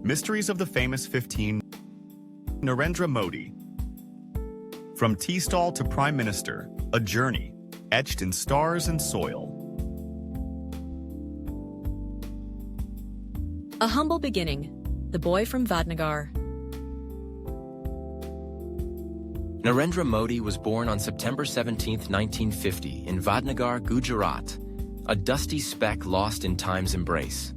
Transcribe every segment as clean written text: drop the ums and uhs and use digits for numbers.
Mysteries of the Famous 15. Narendra Modi. From tea stall to prime minister, a journey, etched in stars and soil. A humble beginning, the boy from Vadnagar. Narendra Modi was born on September 17, 1950, in Vadnagar, Gujarat, a dusty speck lost in time's embrace.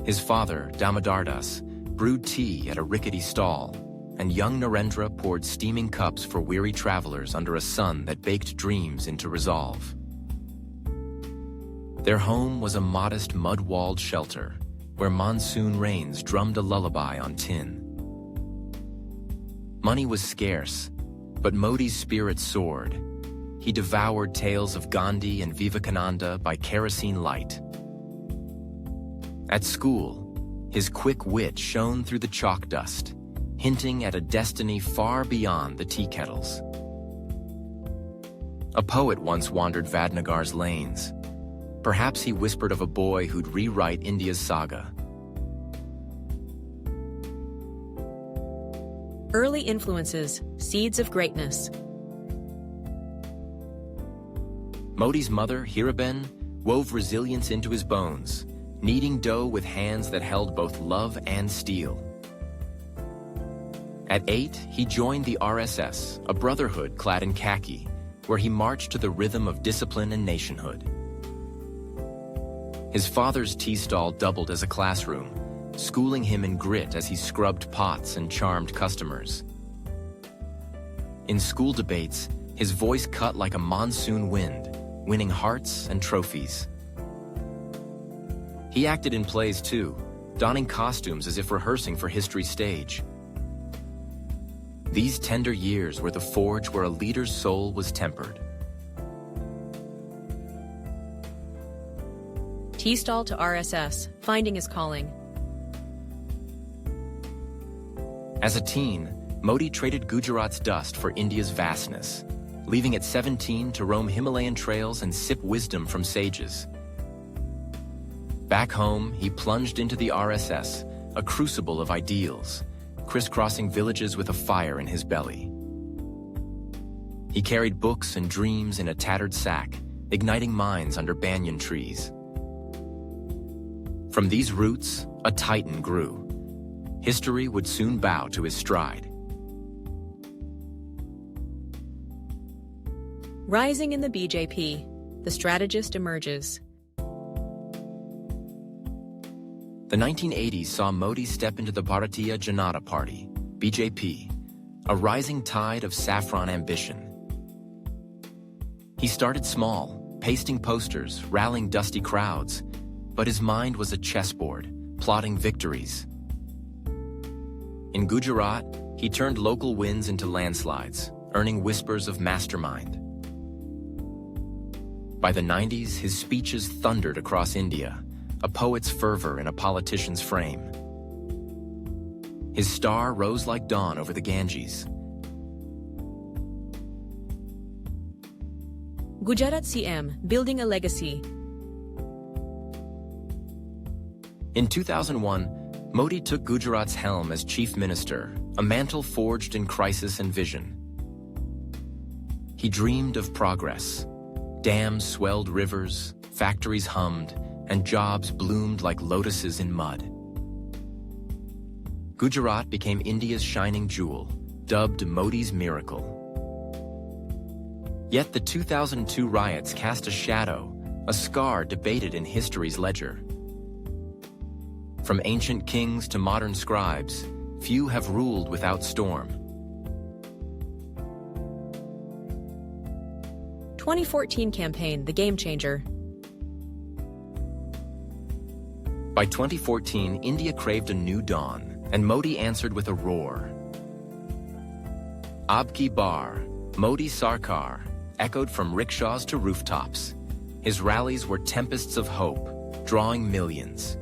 His father, Damodar Das, brewed tea at a rickety stall, and young Narendra poured steaming cups for weary travelers under a sun that baked dreams into resolve. Their home was a modest mud-walled shelter, where monsoon rains drummed a lullaby on tin. Money was scarce, but Modi's spirit soared. He devoured tales of Gandhi and Vivekananda by kerosene light. At school, his quick wit shone through the chalk dust, hinting at a destiny far beyond the tea kettles. A poet once wandered Vadnagar's lanes. Perhaps he whispered of a boy who'd rewrite India's saga. Early influences, seeds of greatness. Modi's mother, Hiraben, wove resilience into his bones, kneading dough with hands that held both love and steel. At 8, he joined the RSS, a brotherhood clad in khaki, where he marched to the rhythm of discipline and nationhood. His father's tea stall doubled as a classroom, schooling him in grit as he scrubbed pots and charmed customers. In school debates, his voice cut like a monsoon wind, winning hearts and trophies. He acted in plays too, donning costumes as if rehearsing for history's stage. These tender years were the forge where a leader's soul was tempered. Tea stall to RSS, finding his calling. As a teen, Modi traded Gujarat's dust for India's vastness, leaving at 17 to roam Himalayan trails and sip wisdom from sages. Back home, he plunged into the RSS, a crucible of ideals, crisscrossing villages with a fire in his belly. He carried books and dreams in a tattered sack, igniting minds under banyan trees. From these roots, a titan grew. History would soon bow to his stride. Rising in the BJP, the strategist emerges. The 1980s saw Modi step into the Bharatiya Janata Party, BJP, a rising tide of saffron ambition. He started small, pasting posters, rallying dusty crowds, but his mind was a chessboard, plotting victories. In Gujarat, he turned local wins into landslides, earning whispers of mastermind. By the 90s, his speeches thundered across India, a poet's fervor in a politician's frame. His star rose like dawn over the Ganges. Gujarat CM, building a legacy. In 2001, Modi took Gujarat's helm as chief minister, a mantle forged in crisis and vision. He dreamed of progress. Dams swelled rivers, factories hummed, and jobs bloomed like lotuses in mud. Gujarat became India's shining jewel, dubbed Modi's miracle. Yet the 2002 riots cast a shadow, a scar debated in history's ledger. From ancient kings to modern scribes, few have ruled without storm. 2014 campaign, the game changer. By 2014, India craved a new dawn, and Modi answered with a roar. Ab ki bar, Modi Sarkar, echoed from rickshaws to rooftops. His rallies were tempests of hope, drawing millions.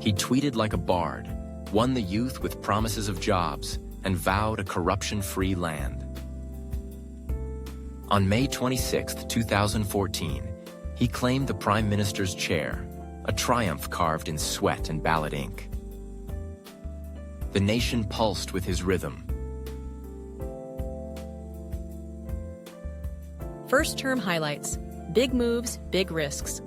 He tweeted like a bard, won the youth with promises of jobs, and vowed a corruption-free land. On May 26, 2014, he claimed the Prime Minister's chair, a triumph carved in sweat and ballot ink. The nation pulsed with his rhythm. First term highlights. Big moves, big risks.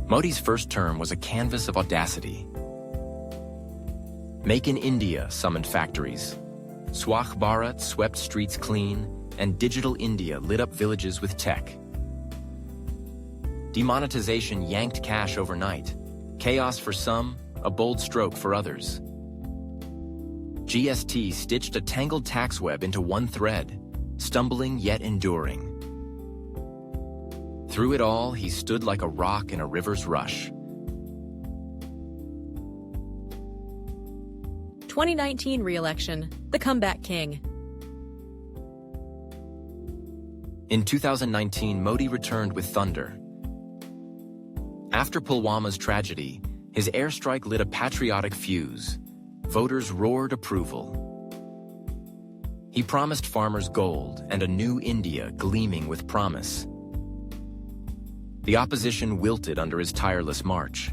Modi's first term was a canvas of audacity. Make in India summoned factories. Swachh Bharat swept streets clean, and Digital India lit up villages with tech. Demonetization yanked cash overnight. Chaos for some, a bold stroke for others. GST stitched a tangled tax web into one thread, stumbling yet enduring. Through it all, he stood like a rock in a river's rush. 2019 re-election, the comeback king. In 2019, Modi returned with thunder. After Pulwama's tragedy, his airstrike lit a patriotic fuse. Voters roared approval. He promised farmers gold and a new India gleaming with promise. The opposition wilted under his tireless march.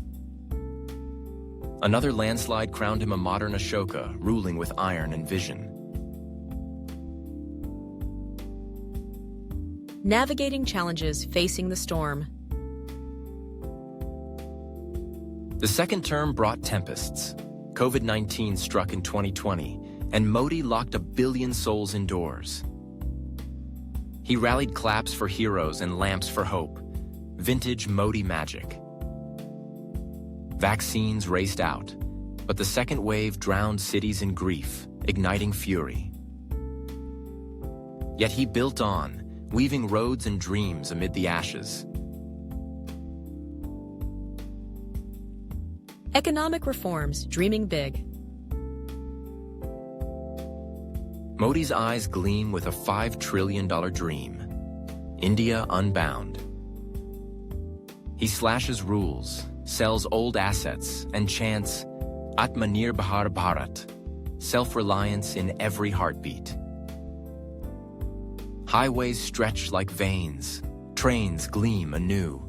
Another landslide crowned him a modern Ashoka, ruling with iron and vision. Navigating challenges, facing the storm. The second term brought tempests. COVID-19 struck in 2020, and Modi locked 1 billion souls indoors. He rallied claps for heroes and lamps for hope. Vintage Modi magic. Vaccines raced out, but the second wave drowned cities in grief, igniting fury. Yet he built on, weaving roads and dreams amid the ashes. Economic reforms, dreaming big. Modi's eyes gleam with a $5 trillion dream. India unbound. He slashes rules, sells old assets, and chants Atmanirbhar Bharat, self-reliance in every heartbeat. Highways stretch like veins, trains gleam anew.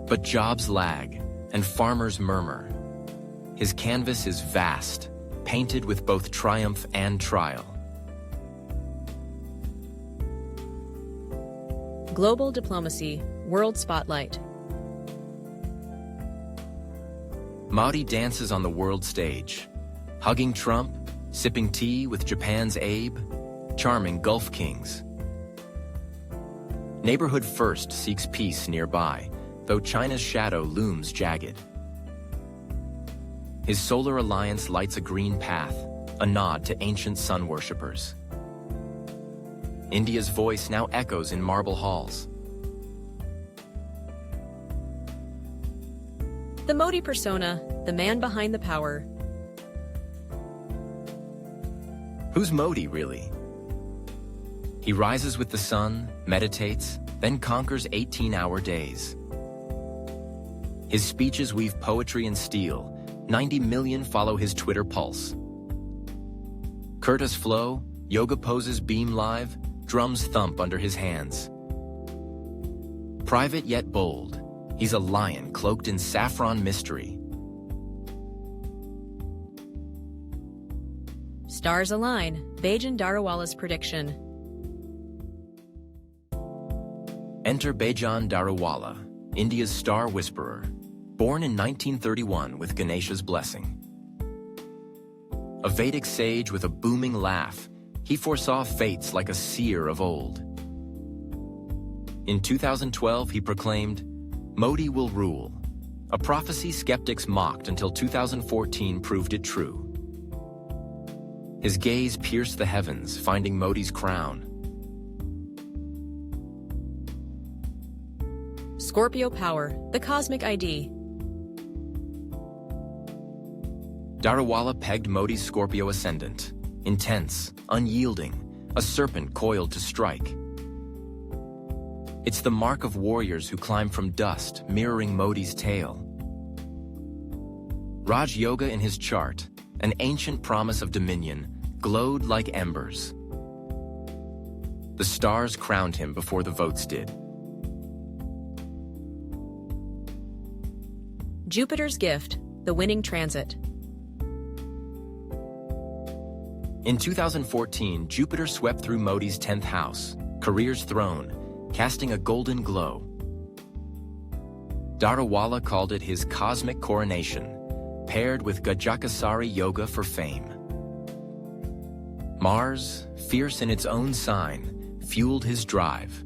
But jobs lag, and farmers murmur. His canvas is vast, painted with both triumph and trial. Global diplomacy, world spotlight. Modi dances on the world stage, hugging Trump, sipping tea with Japan's Abe, charming Gulf kings. Neighborhood First seeks peace nearby, though China's shadow looms jagged. His solar alliance lights a green path, a nod to ancient sun worshippers. India's voice now echoes in marble halls. The Modi persona, the man behind the power. Who's Modi, really? He rises with the sun, meditates, then conquers 18-hour days. His speeches weave poetry and steel. 90 million follow his Twitter pulse. Kurtas flow, yoga poses beam live, drums thump under his hands. Private yet bold, he's a lion cloaked in saffron mystery. Stars align, Baijan Darawala's prediction. Enter Baijan Darawala, India's star whisperer, born in 1931 with Ganesha's blessing. A Vedic sage with a booming laugh, he foresaw fates like a seer of old. In 2012, he proclaimed, "Modi will rule," a prophecy skeptics mocked until 2014 proved it true. His gaze pierced the heavens, finding Modi's crown. Scorpio power, the cosmic ID. Darawala pegged Modi's Scorpio ascendant, intense, unyielding, a serpent coiled to strike. It's the mark of warriors who climb from dust, mirroring Modi's tale. Raj Yoga in his chart, an ancient promise of dominion, glowed like embers. The stars crowned him before the votes did. Jupiter's gift, the winning transit. In 2014, Jupiter swept through Modi's 10th house, career's throne, casting a golden glow. Darawala called it his cosmic coronation, paired with Gajakasari yoga for fame. Mars, fierce in its own sign, fueled his drive.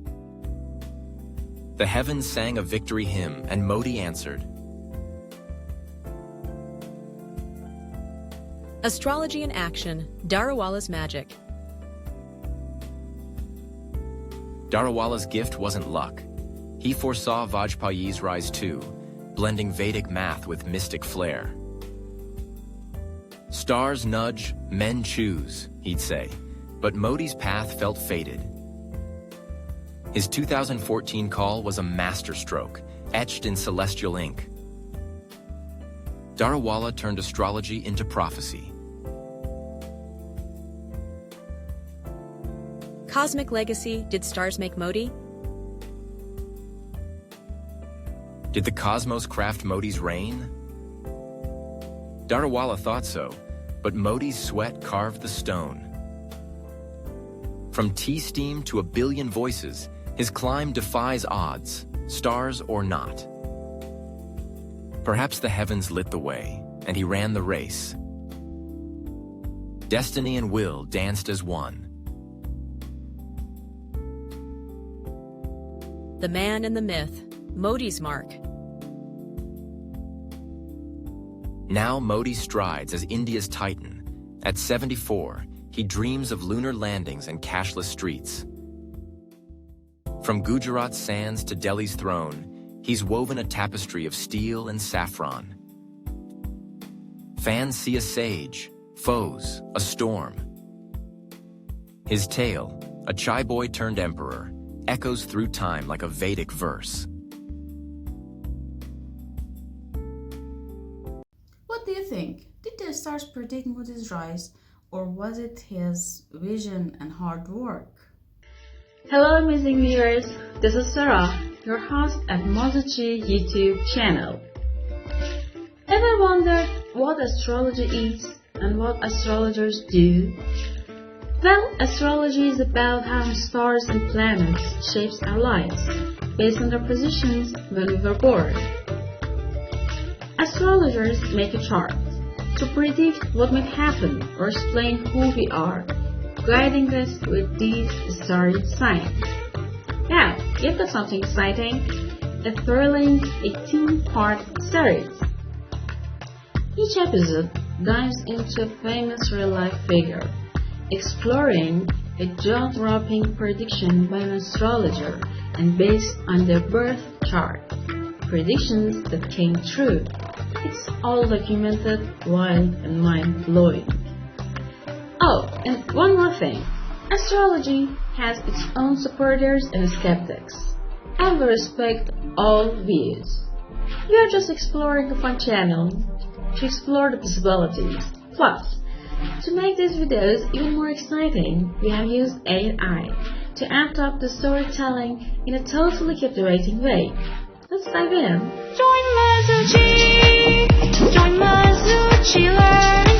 The heavens sang a victory hymn, and Modi answered. Astrology in action, Darawala's magic. Darawala's gift wasn't luck. He foresaw Vajpayee's rise too, blending Vedic math with mystic flair. Stars nudge, men choose, he'd say, but Modi's path felt fated. His 2014 call was a masterstroke, etched in celestial ink. Darawala turned astrology into prophecy. Cosmic legacy, did stars make Modi? Did the cosmos craft Modi's reign? Darawala thought so, but Modi's sweat carved the stone. From tea steam to a billion voices, his climb defies odds, stars or not. Perhaps the heavens lit the way, and he ran the race. Destiny and will danced as one. The man and the myth, Modi's mark. Now Modi strides as India's titan. At 74, he dreams of lunar landings and cashless streets. From Gujarat's sands to Delhi's throne, he's woven a tapestry of steel and saffron. Fans see a sage, foes, a storm. His tale, a chai boy turned emperor, echoes through time like a Vedic verse. What do you think? Did the stars predict Modi's rise, or was it his vision and hard work? Hello amazing viewers, this is Sarah, your host at MAZOOCHI YouTube channel. Ever wondered what astrology is and what astrologers do? Well, astrology is about how stars and planets shapes our lives based on their positions when we were born. Astrologers make a chart to predict what might happen or explain who we are, guiding us with these starry signs. Now, you've got something exciting, a thrilling 18-part series. Each episode dives into a famous real-life figure, exploring a jaw-dropping prediction by an astrologer and based on their birth chart, predictions that came true. It's all documented, wild, and mind-blowing. Oh, and one more thing. Astrology has its own supporters and skeptics, and we respect all views. We are just exploring a fun channel to explore the possibilities. Plus, to make these videos even more exciting, we have used AI to amp up the storytelling in a totally captivating way. Let's dive in. Join MAZOOCHI! Join MAZOOCHI!